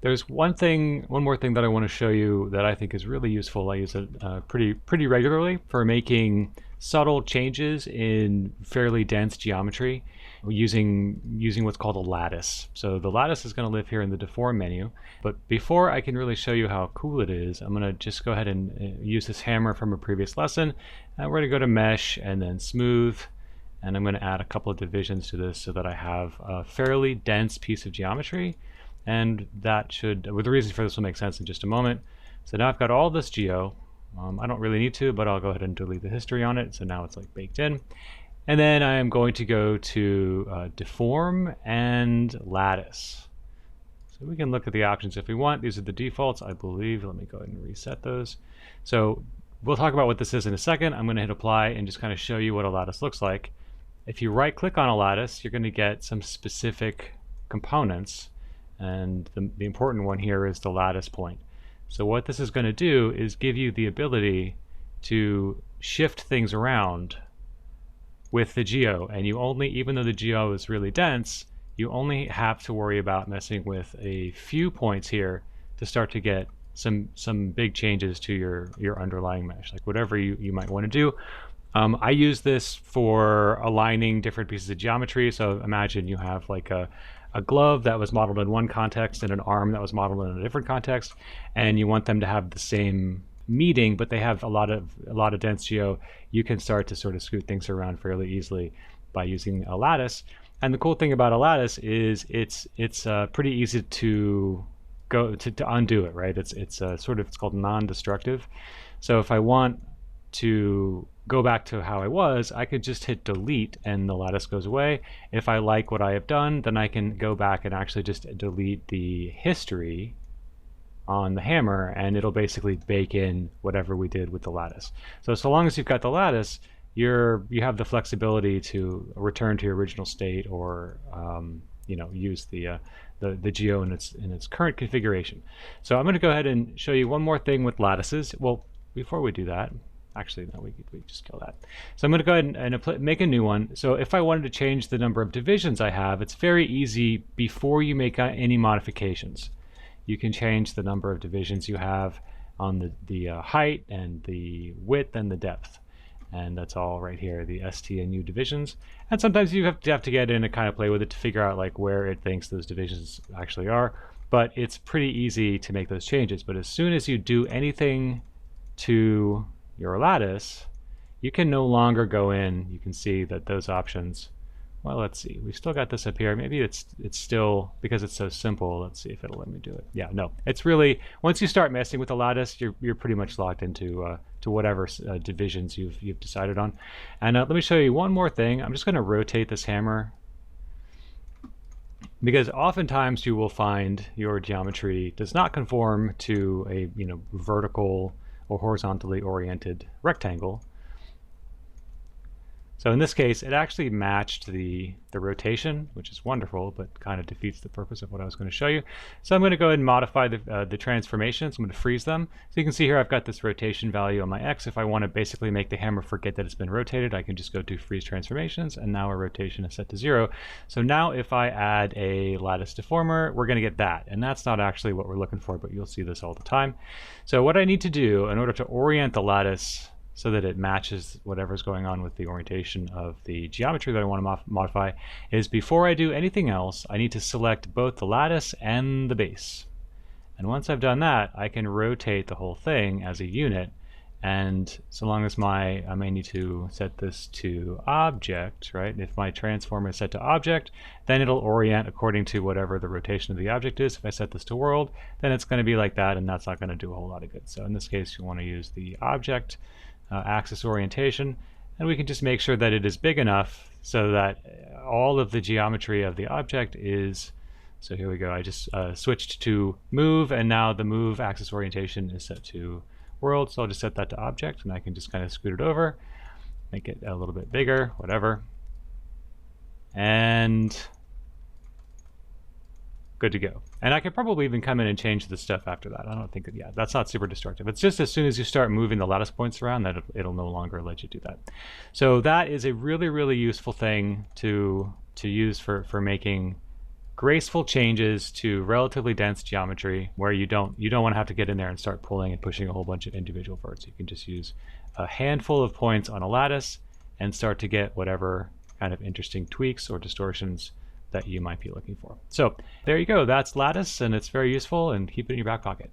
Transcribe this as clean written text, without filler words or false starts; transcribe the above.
There's one more thing that I want to show you that I think is really useful. I use it pretty regularly for making subtle changes in fairly dense geometry using what's called a lattice. So the lattice is going to live here in the deform menu. But before I can really show you how cool it is, I'm going to just go ahead and use this hammer from a previous lesson. And we're going to go to Mesh and then Smooth. And I'm going to add a couple of divisions to this so that I have a fairly dense piece of geometry. And that should, well, the reason for this will make sense in just a moment. So now I've got all this geo. I don't really need to, but I'll go ahead and delete the history on it. So now it's like baked in. And then I am going to go to Deform and Lattice. So we can look at the options if we want. These are the defaults, I believe. Let me go ahead and reset those. So we'll talk about what this is in a second. I'm going to hit Apply and just kind of show you what a lattice looks like. If you right-click on a lattice, you're going to get some specific components. And the important one here is the lattice point. So what this is going to do is give you the ability to shift things around with the geo. And you only, even though the geo is really dense, you only have to worry about messing with a few points here to start to get some big changes to your underlying mesh, like whatever you might want to do. I use this for aligning different pieces of geometry. So imagine you have like a glove that was modeled in one context and an arm that was modeled in a different context, and you want them to have the same meeting, but they have a lot of dense geo. You can start to sort of scoot things around fairly easily by using a lattice. And the cool thing about a lattice is it's pretty easy to go to undo it, right? It's called non-destructive. So if I want to go back to how I was, I could just hit delete and the lattice goes away. If I like what I have done, then I can go back and actually just delete the history on the hammer, and it'll basically bake in whatever we did with the lattice. So long as you've got the lattice, you have the flexibility to return to your original state, or use the geo in its current configuration. So I'm going to go ahead and show you one more thing with lattices. Well, before we do that, actually, no, we just kill that. So I'm going to go ahead and make a new one. So if I wanted to change the number of divisions I have, it's very easy before you make any modifications. You can change the number of divisions you have on the height and the width and the depth. And that's all right here, the ST and U divisions. And sometimes you have to get in and kind of play with it to figure out like where it thinks those divisions actually are. But it's pretty easy to make those changes. But as soon as you do anything to your lattice, you can no longer go in. You can see that those options, well, let's see, we've still got this up here. Maybe it's still, because it's so simple, let's see if it'll let me do it. Yeah, no, it's really, once you start messing with the lattice, you're pretty much locked into to whatever divisions you've decided on. And let me show you one more thing. I'm just going to rotate this hammer, because oftentimes you will find your geometry does not conform to a vertical or horizontally oriented rectangle. So in this case, it actually matched the rotation, which is wonderful, but kind of defeats the purpose of what I was going to show you. So I'm going to go ahead and modify the transformations. I'm going to freeze them. So you can see here I've got this rotation value on my X. If I want to basically make the hammer forget that it's been rotated, I can just go to freeze transformations, and now our rotation is set to 0. So now if I add a lattice deformer, we're going to get that. And that's not actually what we're looking for, but you'll see this all the time. So what I need to do in order to orient the lattice so that it matches whatever's going on with the orientation of the geometry that I want to modify, is before I do anything else, I need to select both the lattice and the base. And once I've done that, I can rotate the whole thing as a unit. And so long as I may need to set this to object, right? If my transform is set to object, then it'll orient according to whatever the rotation of the object is. If I set this to world, then it's going to be like that, and that's not going to do a whole lot of good. So in this case, you want to use the object axis orientation, and we can just make sure that it is big enough so that all of the geometry of the object is, so here we go, I just switched to move, and now the move axis orientation is set to world, so I'll just set that to object, and I can just kind of scoot it over, make it a little bit bigger, whatever, and good to go. And I could probably even come in and change the stuff after that. I don't think that, yeah, that's not super destructive. It's just as soon as you start moving the lattice points around that it'll no longer let you do that. So that is a really, really useful thing to use for making graceful changes to relatively dense geometry where you don't want to have to get in there and start pulling and pushing a whole bunch of individual verts. You can just use a handful of points on a lattice and start to get whatever kind of interesting tweaks or distortions that you might be looking for. So there you go. That's Lattice, and it's very useful, and keep it in your back pocket.